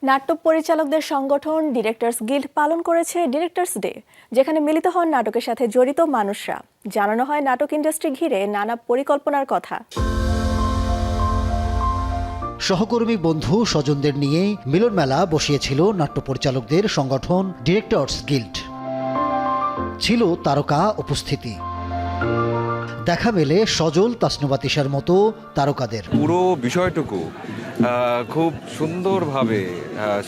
নাট্য পরিচালকদের সংগঠন ডিরেক্টরস গিল্ড পালন করেছে ডিরেক্টরস ডে, যেখানে মিলিত হন নাটকের সাথে জড়িত মানুষরা। জানানো হয় নাটক ইন্ডাস্ট্রি ঘিরে নানা পরিকল্পনার কথা। সহকর্মী বন্ধু স্বজনদের নিয়ে মিলন মেলা বসিয়েছিল নাট্য পরিচালকদের সংগঠন ডিরেক্টরস গিল্ড। ছিল তারকা উপস্থিতি, দেখা মেলে সজল তাসনুবা তিশার মতো তারকাদের। পুরো বিষয়টুকু খুব সুন্দরভাবে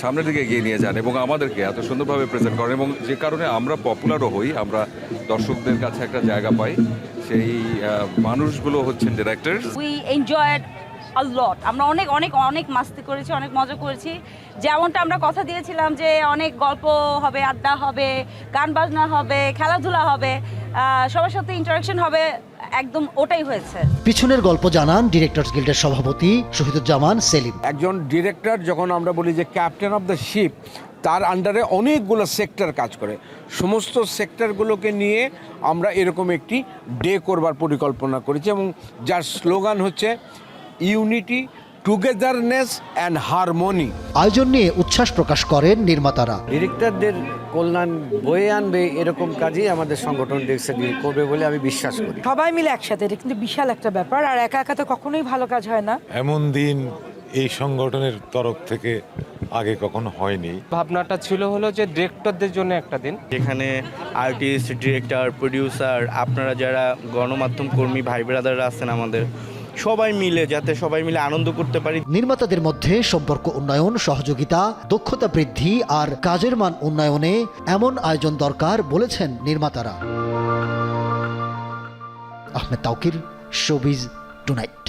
সামনের দিকে এগিয়ে নিয়ে যান এবং আমাদেরকে এত সুন্দরভাবে প্রেজেন্ট করেন, এবং যে কারণে আমরা পপুলারও হই, আমরা দর্শকদের কাছে একটা জায়গা পাই। সেই মানুষগুলো হচ্ছেন ডিরেক্টর। উই এনজয়েড আ লট। আমরা অনেক অনেক অনেক মাস্তি করেছি, অনেক মজা করেছি। যেমনটা আমরা কথা দিয়েছিলাম যে অনেক গল্প হবে, আড্ডা হবে, গান বাজনা হবে, খেলাধুলা হবে, সবার সাথে ইন্টারাকশন হবে, একদম ওটাই হয়েছে। পিছনের গল্প জানান ডিরেক্টরস গিল্ডের সভাপতি শহীদুজ্জামান সেলিম। একজন ডিরেক্টর যখন আমরা বলি যে ক্যাপ্টেন অফ দ্য শিপ, তার আন্ডারে অনেকগুলো সেক্টর কাজ করে। সমস্ত সেক্টরগুলোকে নিয়ে আমরা এরকম একটি ডে করবার পরিকল্পনা করেছি, এবং যার স্লোগান হচ্ছে ইউনিটি, টুগেদারনেস অ্যান্ড হারমোনি। আয়োজন নিয়ে উচ্ছ্বাস প্রকাশ করেন নির্মাতারা। ডিরেক্টরদের কল্যাণ বয়ে আনবে এরকম কাজই আমাদের সংগঠন ডিরেক্টরস গিল্ড করবে বলে আমি বিশ্বাস করি। সবাই মিলে একসাথে, এটা কিন্তু বিশাল একটা ব্যাপার, আর একা একা তো কখনোই ভালো কাজ হয় না। এমন দিন এই সংগঠনের তরফ থেকে আগে কখনো হয়নি। ভাবনাটা ছিল হলো যে ডিরেক্টরদের জন্য একটা দিন, যেখানে আর্টিস্ট, ডিরেক্টর, প্রডিউসার, আপনারা যারা গণমাধ্যম কর্মী ভাই ব্রাদাররা আছেন আমাদের, সবাই মিলে যাতে সবাই মিলে আনন্দ করতে পারি। নির্মাতাদের মধ্যে সম্পর্ক উন্নয়ন, সহযোগিতা, দক্ষতা বৃদ্ধি আর কাজের মান উন্নয়নে এমন আয়োজন দরকার বলেছেন নির্মাতারা। Ahmed Tauquir, showbiz tonight.